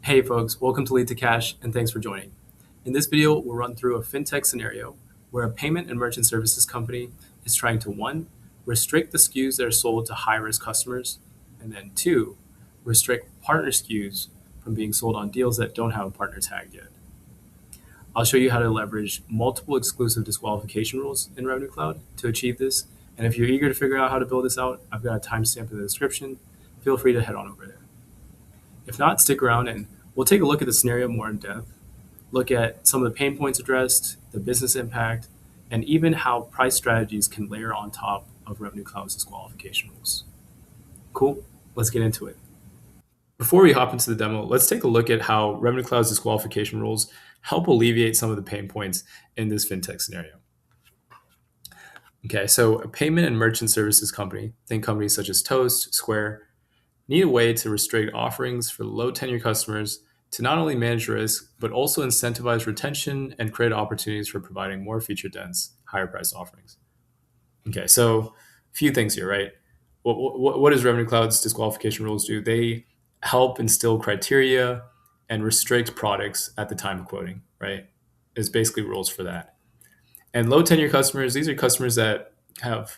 Hey folks, welcome to Lead to Cash and thanks for joining. In this video, we'll run through a fintech scenario where a payment and merchant services company is trying to one, restrict the SKUs that are sold to high-risk customers, and then two, restrict partner SKUs from being sold on deals that don't have a partner tag yet. I'll show you how to leverage multiple exclusive disqualification rules in Revenue Cloud to achieve this. And if you're eager to figure out how to build this out, I've got a timestamp in the description. Feel free to head on over there. If not, stick around and we'll take a look at the scenario more in depth, look at some of the pain points addressed, the business impact, and even how price strategies can layer on top of Revenue Cloud's disqualification rules. Cool, let's get into it. Before we hop into the demo, let's take a look at how Revenue Cloud's disqualification rules help alleviate some of the pain points in this fintech scenario. Okay, so a payment and merchant services company, think companies such as Toast, Square, need a way to restrict offerings for low tenure customers to not only manage risk, but also incentivize retention and create opportunities for providing more feature dense, higher priced offerings. Okay, so a few things here, right? What does Revenue Cloud's disqualification rules do? They help instill criteria and restrict products at the time of quoting, right? It's basically rules for that. And low tenure customers, these are customers that have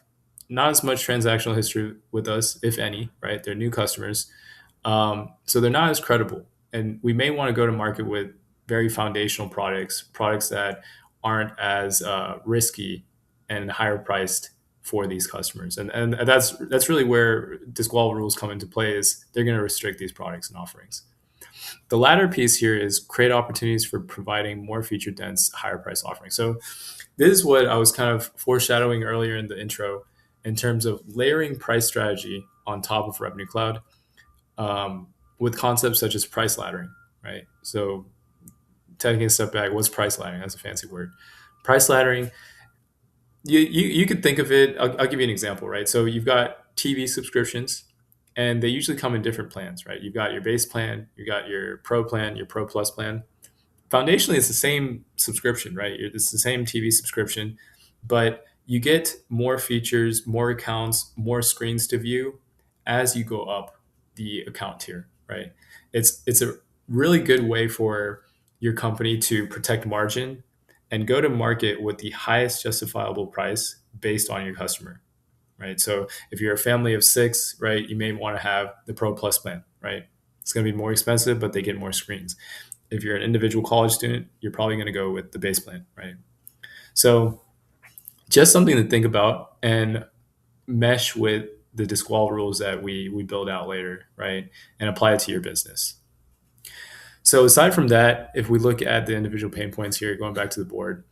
not as much transactional history with us, if any, right? They're new customers. So they're not as credible. And we may want to go to market with very foundational products that aren't as risky and higher priced for these customers. And that's really where disqual rules come into play is they're going to restrict these products and offerings. The latter piece here is create opportunities for providing more feature dense, higher price offerings. So this is what I was kind of foreshadowing earlier in the intro in terms of layering price strategy on top of Revenue Cloud with concepts such as price laddering, right? So taking a step back, what's price laddering? That's a fancy word. Price laddering, you could think of it, I'll give you an example, right? So you've got TV subscriptions and they usually come in different plans, right? You've got your base plan, you've got your pro plan, your pro plus plan. Foundationally, it's the same subscription, right? It's the same TV subscription, but you get more features, more accounts, more screens to view as you go up the account tier, right? It's a really good way for your company to protect margin and go to market with the highest justifiable price based on your customer, right? So if you're a family of six, right, you may want to have the Pro Plus plan, right? It's going to be more expensive, but they get more screens. If you're an individual college student, you're probably going to go with the base plan, right? So just something to think about and mesh with the disqual rules that we build out later, right? And apply it to your business. So aside from that, if we look at the individual pain points here, going back to the board,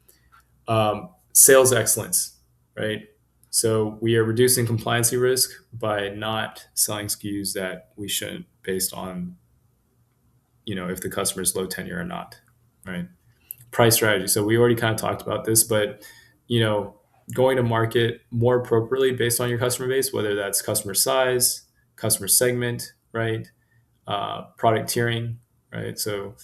sales excellence, right? So we are reducing compliancy risk by not selling SKUs that we shouldn't based on, if the customer is low tenure or not, right? Price strategy. So we already kind of talked about this, but, going to market more appropriately based on your customer base, whether that's customer size, customer segment, right? Product tiering, right? So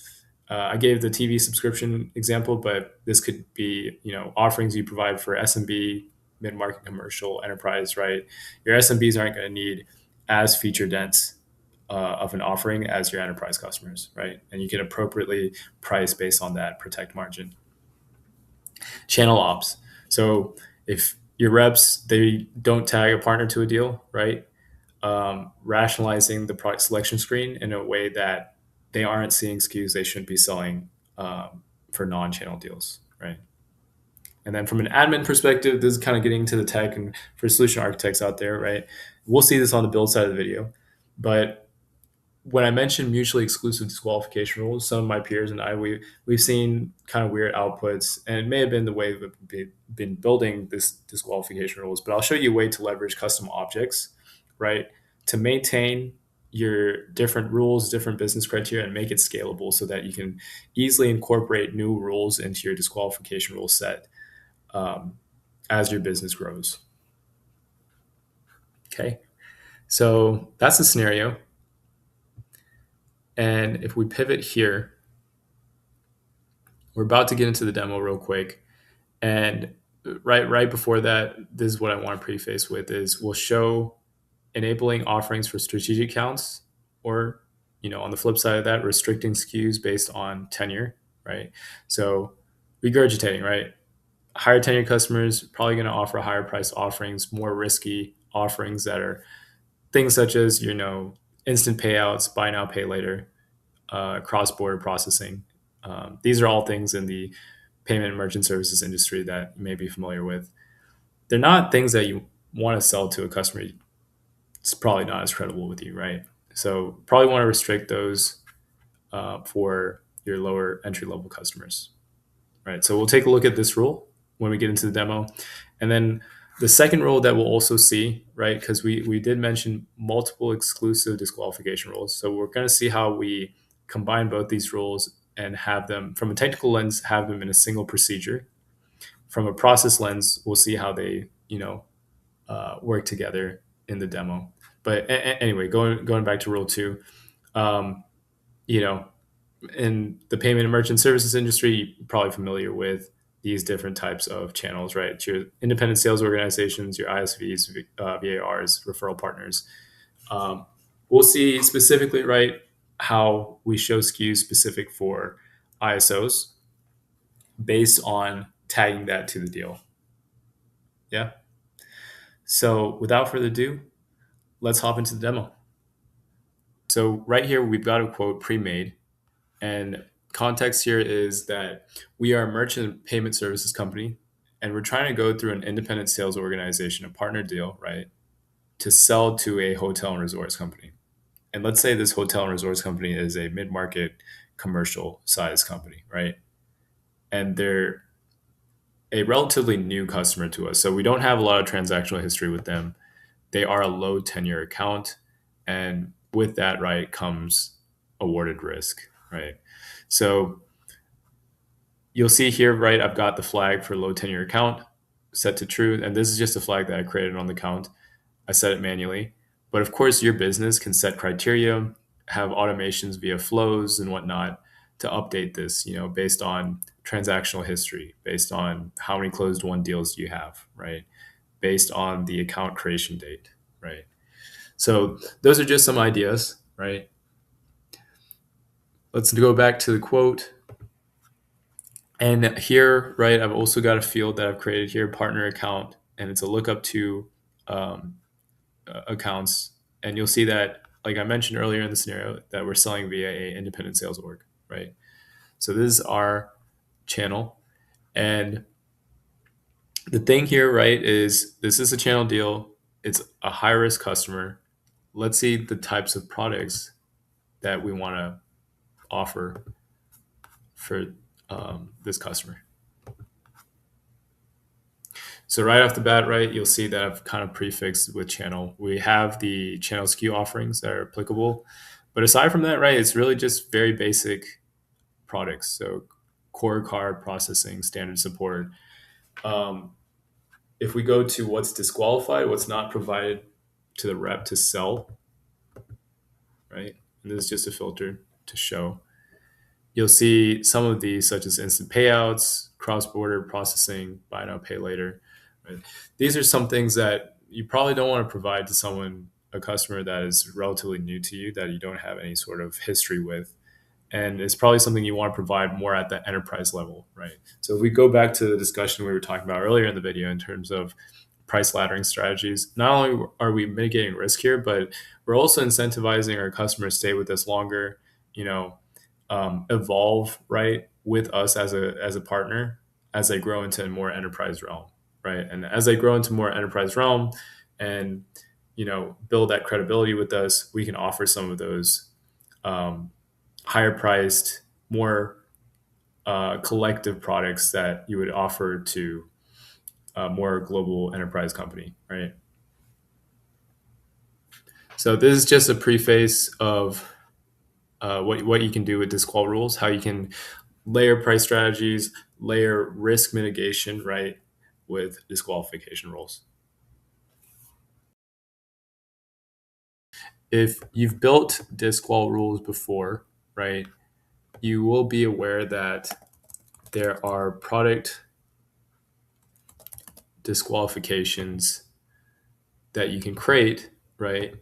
I gave the TV subscription example, but this could be, offerings you provide for SMB, mid-market, commercial, enterprise, right? Your SMBs aren't going to need as feature dense of an offering as your enterprise customers, right? And you can appropriately price based on that, protect margin. Channel ops. So if your reps, they don't tag a partner to a deal, right? Rationalizing the product selection screen in a way that they aren't seeing SKUs they shouldn't be selling for non-channel deals, right? And then from an admin perspective, this is kind of getting into the tech and for solution architects out there, right? We'll see this on the build side of the video. But when I mentioned mutually exclusive disqualification rules, some of my peers and we've seen kind of weird outputs, and it may have been the way we've been building this disqualification rules. But I'll show you a way to leverage custom objects, right, to maintain your different rules, different business criteria, and make it scalable so that you can easily incorporate new rules into your disqualification rule set as your business grows. Okay, so that's the scenario. And if we pivot here, we're about to get into the demo real quick. And right before that, this is what I want to preface with is we'll show enabling offerings for strategic accounts or on the flip side of that, restricting SKUs based on tenure, right? So regurgitating, right? Higher tenure customers probably going to offer higher price offerings, more risky offerings that are things such as instant payouts, buy now, pay later, cross border processing. These are all things in the payment and merchant services industry that you may be familiar with. They're not things that you want to sell to a customer. It's probably not as credible with you, right? So probably want to restrict those for your lower entry level customers, right? So we'll take a look at this rule when we get into the demo. And then the second rule that we'll also see, right, because we did mention multiple exclusive disqualification rules. So we're going to see how we combine both these rules and have them, from a technical lens, have them in a single procedure. From a process lens, we'll see how they, work together in the demo. But anyway, going back to rule two, um, you know, in the payment and merchant services industry, you're probably familiar with these different types of channels, right? It's your independent sales organizations, your ISVs, VARs, referral partners. We'll see specifically, right, how we show SKUs specific for ISOs based on tagging that to the deal. Yeah. So without further ado, let's hop into the demo. So right here, we've got a quote pre-made. And context here is that we are a merchant payment services company, and we're trying to go through an independent sales organization, a partner deal, right, to sell to a hotel and resorts company. And let's say this hotel and resorts company is a mid-market commercial size company, right? And they're a relatively new customer to us. So we don't have a lot of transactional history with them. They are a low tenure account. And with that, right, comes awarded risk, right? So you'll see here, right, I've got the flag for low tenure account set to true. And this is just a flag that I created on the account. I set it manually. But of course, your business can set criteria, have automations via flows and whatnot to update this, based on transactional history, based on how many closed won deals you have, right? Based on the account creation date, right? So those are just some ideas, right? Let's go back to the quote. And here, right, I've also got a field that I've created here, partner account, and it's a lookup to um, accounts. And you'll see that, like I mentioned earlier in the scenario, that we're selling via a independent sales org, right? So this is our channel. And the thing here, right, is this is a channel deal. It's a high risk customer. Let's see the types of products that we want to offer for this customer. So right off the bat, right, you'll see that I've kind of prefixed with channel. We have the channel SKU offerings that are applicable. But aside from that, right, it's really just very basic products. So core card processing, standard support. Um, if we go to what's disqualified, what's not provided to the rep to sell, right? And this is just a filter to show. You'll see some of these, such as instant payouts, cross-border processing, buy now, pay later. Right? These are some things that you probably don't want to provide to someone, a customer that is relatively new to you, that you don't have any sort of history with. And it's probably something you want to provide more at the enterprise level, right? So if we go back to the discussion we were talking about earlier in the video in terms of price laddering strategies, not only are we mitigating risk here, but we're also incentivizing our customers to stay with us longer, you know, evolve, right, with us as a partner as they grow into a more enterprise realm, right? And as they grow into more enterprise realm and build that credibility with us, we can offer some of those um, higher priced, more collective products that you would offer to a more global enterprise company, right? So this is just a preface of what you can do with Disqual rules, how you can layer price strategies, layer risk mitigation, right, with disqualification rules. If you've built Disqual rules before, right, you will be aware that there are product disqualifications that you can create, right,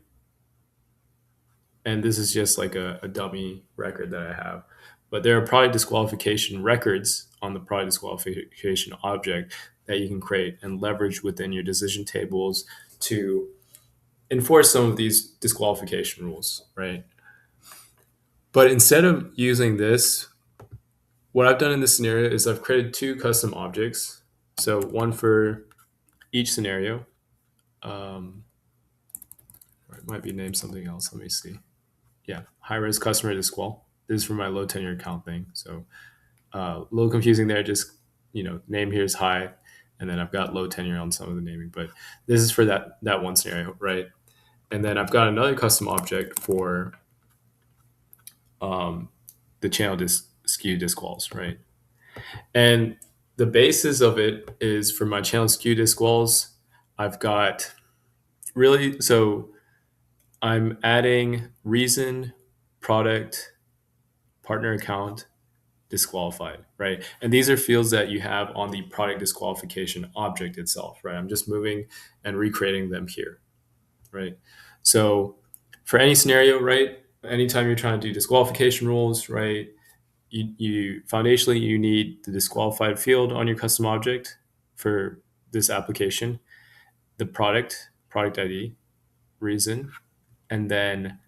and this is just like a dummy record that I have. But there are product disqualification records on the product disqualification object that you can create and leverage within your decision tables to enforce some of these disqualification rules, right? But instead of using this, what I've done in this scenario is I've created two custom objects. So one for each scenario. Or it might be named something else. Let me see. Yeah, high risk customer disqual. This is for my low tenure account thing. So a little confusing there. Just name here is high, and then I've got low tenure on some of the naming. But this is for that one scenario, right? And then I've got another custom object for the channel skew disquals, right? And the basis of it is for my channel skew disquals. I've got really so I'm adding reason, product, partner account, disqualified, right? And these are fields that you have on the product disqualification object itself, right? I'm just moving and recreating them here, right? So for any scenario, right? Anytime you're trying to do disqualification rules, right? You foundationally you need the disqualified field on your custom object for this application, the product ID, reason, and then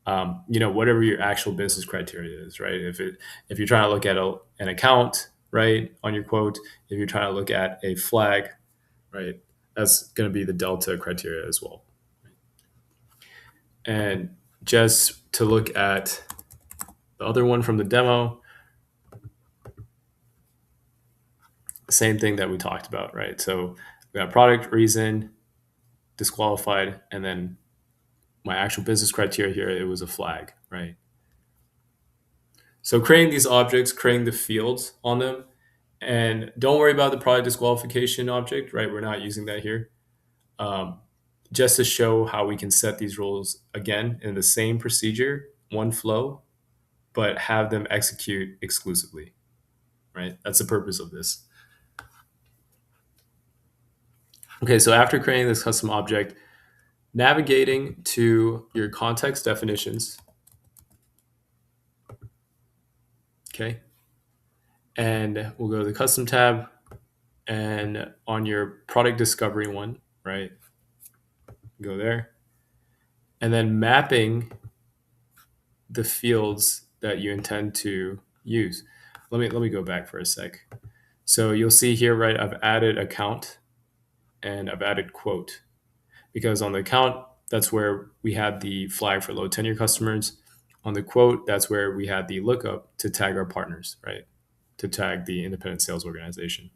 whatever your actual business criteria is, right? If you're trying to look at an account, right, on your quote, if you're trying to look at a flag, right, that's going to be the delta criteria as well. And just to look at the other one from the demo, same thing that we talked about, right? So we got product, reason, disqualified, and then my actual business criteria here, it was a flag, right? So creating these objects, creating the fields on them, and don't worry about the product disqualification object, right? We're not using that here. Um, just to show how we can set these rules again in the same procedure, one flow, but have them execute exclusively, right? That's the purpose of this. Okay, so after creating this custom object, navigating to your context definitions, okay, and we'll go to the custom tab, and on your product discovery one, right, go there, and then mapping the fields that you intend to use. Let me go back for a sec. So you'll see here, right, I've added account and I've added quote, because on the account, that's where we had the flag for low tenure customers. On the quote, that's where we had the lookup to tag our partners, right? To tag the independent sales organization.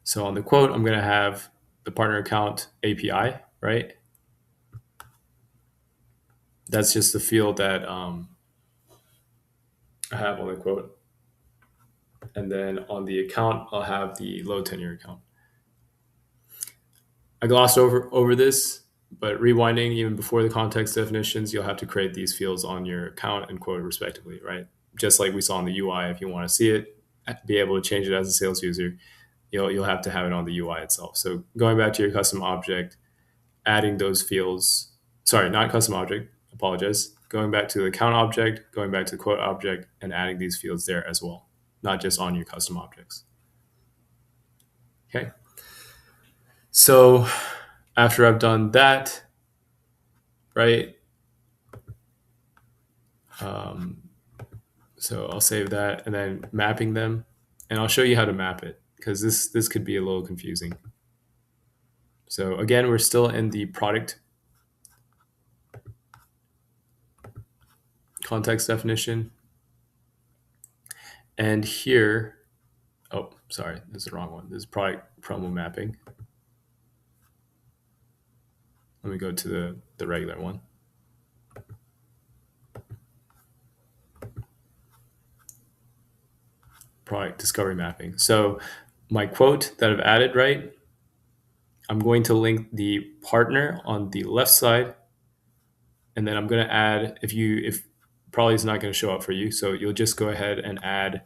So on the quote, I'm going to have the partner account API, right? That's just the field that I have on the quote. And then on the account, I'll have the low tenure account. I glossed over this, but rewinding even before the context definitions, you'll have to create these fields on your account and quote respectively, right? Just like we saw in the UI, if you want to see it, be able to change it as a sales user, you'll have to have it on the UI itself. So going back to your custom object, adding those fields, sorry, not custom object, apologize. Going back to the account object, going back to the quote object, and adding these fields there as well, not just on your custom objects. Okay. So after I've done that, right? So I'll save that and then mapping them, and I'll show you how to map it because this could be a little confusing. So again, we're still in the product context definition, and here, oh, sorry, this is the wrong one. This is product promo mapping. Let me go to the regular one. Product discovery mapping. So my quote that I've added, right? I'm going to link the partner on the left side, and then I'm going to add, if probably it's not going to show up for you, so you'll just go ahead and add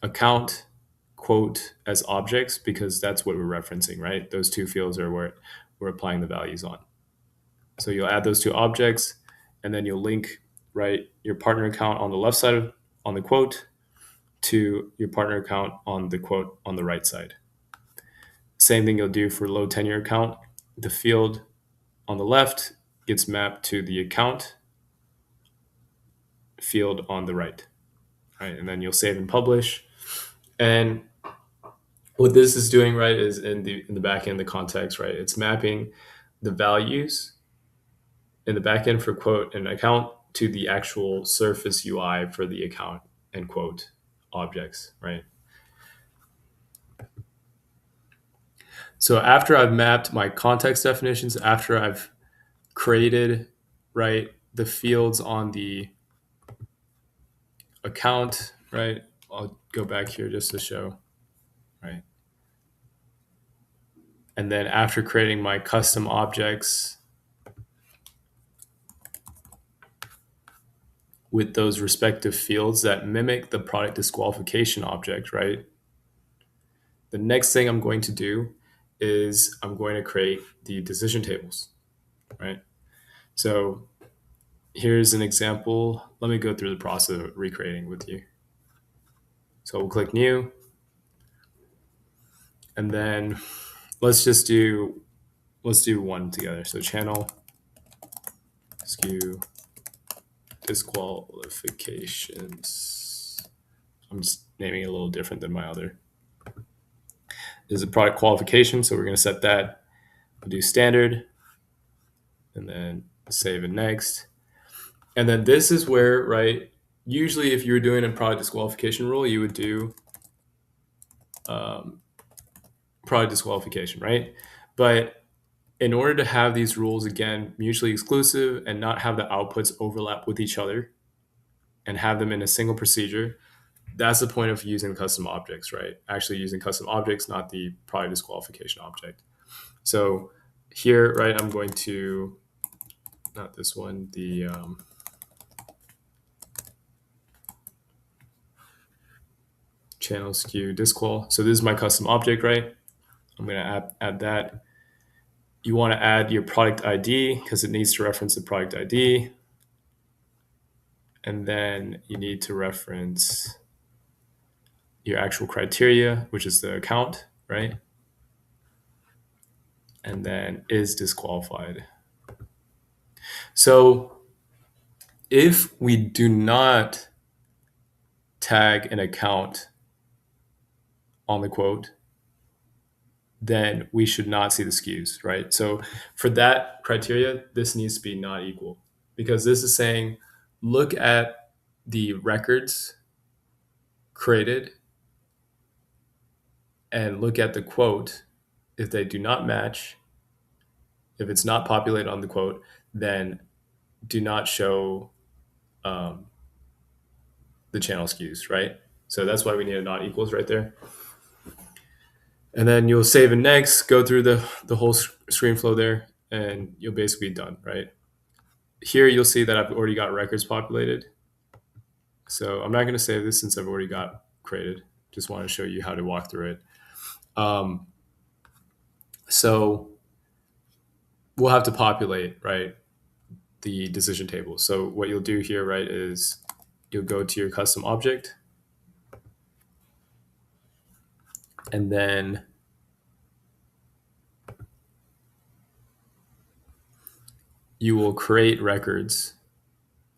account quote as objects because that's what we're referencing, right? Those two fields are where we're applying the values on. So you'll add those two objects, and then you'll link, right, your partner account on the left side on the quote to your partner account on the quote on the right side. Same thing you'll do for low tenure account. The field on the left gets mapped to the account field on the right. Right, and then you'll save and publish. And what this is doing, right, is in the back end, the context, right, it's mapping the values in the back end for quote and account to the actual surface UI for the account and quote objects, right? So after I've mapped my context definitions, after I've created, right, the fields on the account, right, I'll go back here just to show, right? And then after creating my custom objects with those respective fields that mimic the product disqualification object, right? The next thing I'm going to do is I'm going to create the decision tables, right? So here's an example. Let me go through the process of recreating with you. So we'll click new, and then let's do one together. So channel SKU disqualifications. I'm just naming it a little different than my other. There's a product qualification, so we're going to set that. We'll do standard, and then save and next. And then this is where, right, usually if you were doing a product disqualification rule, you would do product disqualification, right? But in order to have these rules, again, mutually exclusive and not have the outputs overlap with each other and have them in a single procedure, that's the point of using custom objects, right? Actually using custom objects, not the product disqualification object. So here, right, I'm going to, not this one, the channel SKU disqual. So this is my custom object, right? I'm going to add that. You want to add your product ID because it needs to reference the product ID. And then you need to reference your actual criteria, which is the account, right? And then is disqualified. So if we do not tag an account on the quote, then we should not see the SKUs, right? So for that criteria, this needs to be not equal because this is saying, look at the records created and look at the quote. If they do not match, if it's not populated on the quote, then do not show the channel SKUs, right? So that's why we need a not equals right there. And then you'll save and next, go through the whole screen flow there, and you'll basically be done, right? Here you'll see that I've already got records populated. So I'm not going to save this since I've already got created. Just want to show you how to walk through it. So we'll have to populate, right, the decision table. So what you'll do here, right, is you'll go to your custom object, and then you will create records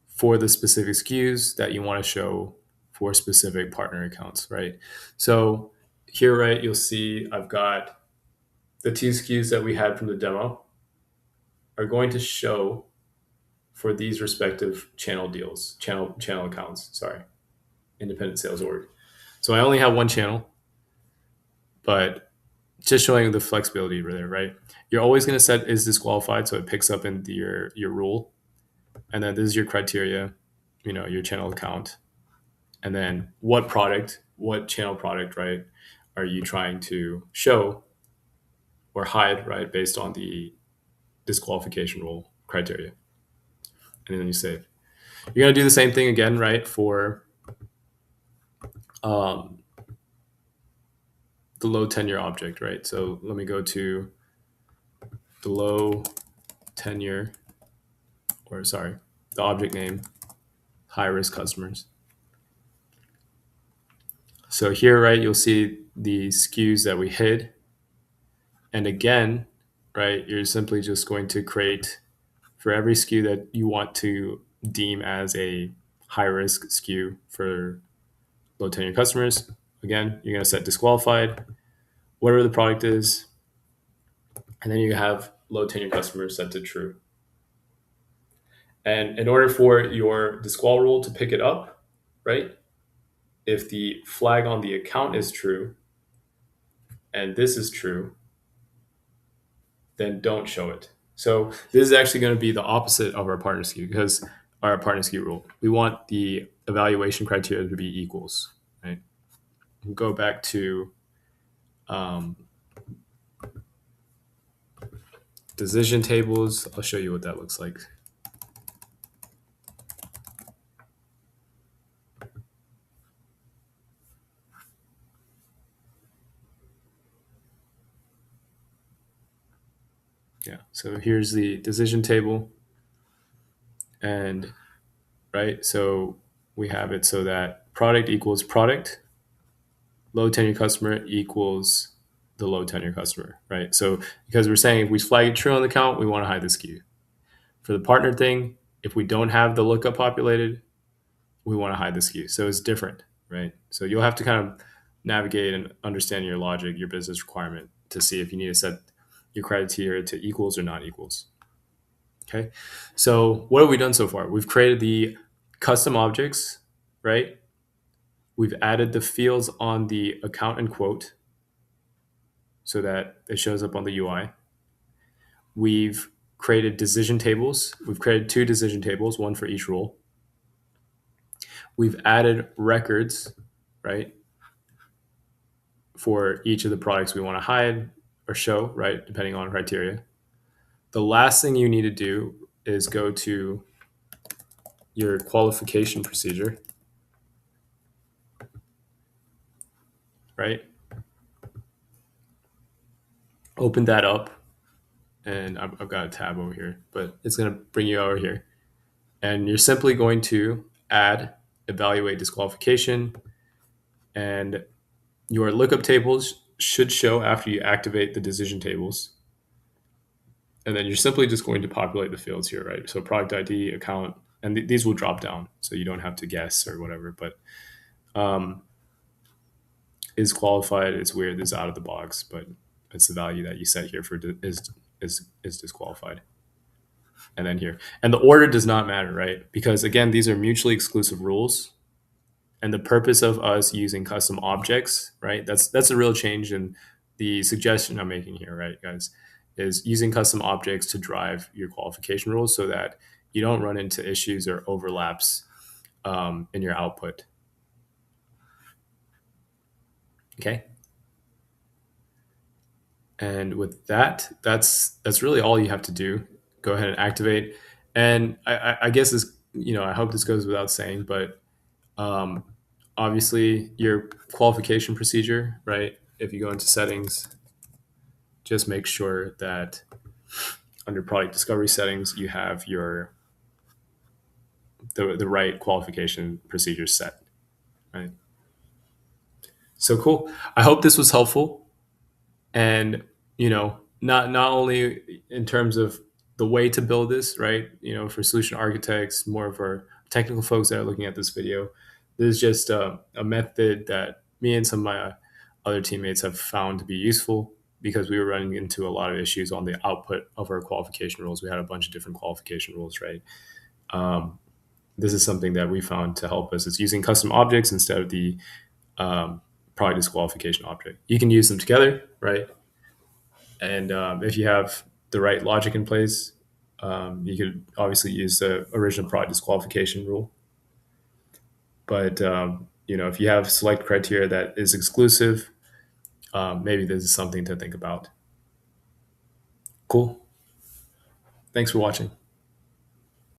for the specific SKUs that you want to show for specific partner accounts, right? So here, right, you'll see I've got the two SKUs that we had from the demo are going to show for these respective channel deals, channel accounts, sorry, independent sales org. So I only have one channel, but just showing the flexibility there, right? You're always going to set is disqualified, so it picks up in your rule, and then this is your criteria, your channel account, and then what channel product, right, are you trying to show or hide, right, based on the disqualification rule criteria, and then you save. You're going to do the same thing again, right, for the low tenure object, right? So let me go to the low tenure or sorry, the object name, high risk customers. So here, right, you'll see the SKUs that we hid. And again, right, you're simply just going to create for every SKU that you want to deem as a high risk SKU for low tenure customers. Again, you're going to set disqualified, whatever the product is, and then you have low tenure customers set to true. And in order for your disqual rule to pick it up, right, if the flag on the account is true and this is true, then don't show it. So this is actually going to be the opposite of our partner SKU because our partner SKU rule. We want the evaluation criteria to be equals, right? We'll go back to decision tables. I'll show you what that looks like. Yeah, so here's the decision table. And right, so we have it so that product equals product, low tenure customer equals the low tenure customer, right? So because we're saying if we flag it true on the count, we want to hide the SKU. For the partner thing, if we don't have the lookup populated, we want to hide the SKU. So it's different, right? So you'll have to kind of navigate and understand your logic, your business requirement to see if you need to set your criteria to equals or not equals. Okay. So what have we done so far? We've created the custom objects, right? We've added the fields on the account and quote so that it shows up on the UI. We've created decision tables. We've created 2 decision tables, one for each rule. We've added records, right, for each of the products we want to hide or show, right, depending on criteria. The last thing you need to do is go to your qualification procedure, right? Open that up, and I've got a tab over here, but it's going to bring you over here. And you're simply going to add evaluate disqualification, and your lookup tables should show after you activate the decision tables. And then you're simply just going to populate the fields here, right? So product ID, account, and these will drop down, so you don't have to guess or whatever. But is qualified, it's weird, it's out of the box, but it's the value that you set here for is disqualified. And then here, and the order does not matter, right? Because again, these are mutually exclusive rules. And the purpose of us using custom objects, right? That's a real change in the suggestion I'm making here, right, guys? Is using custom objects to drive your qualification rules so that you don't run into issues or overlaps in your output. Okay. And with that, that's really all you have to do. Go ahead and activate. And I guess this, I hope this goes without saying, but obviously your qualification procedure, right? If you go into settings, just make sure that under product discovery settings, you have the right qualification procedures set, right? So cool. I hope this was helpful. And not only in terms of the way to build this, right, for solution architects, more of our technical folks that are looking at this video, this is just a method that me and some of my other teammates have found to be useful because we were running into a lot of issues on the output of our qualification rules. We had a bunch of different qualification rules, right? This is something that we found to help us is using custom objects instead of the product disqualification object. You can use them together, right? And if you have the right logic in place, you could obviously use the original product disqualification rule. But if you have select criteria that is exclusive, maybe this is something to think about. Cool. Thanks for watching.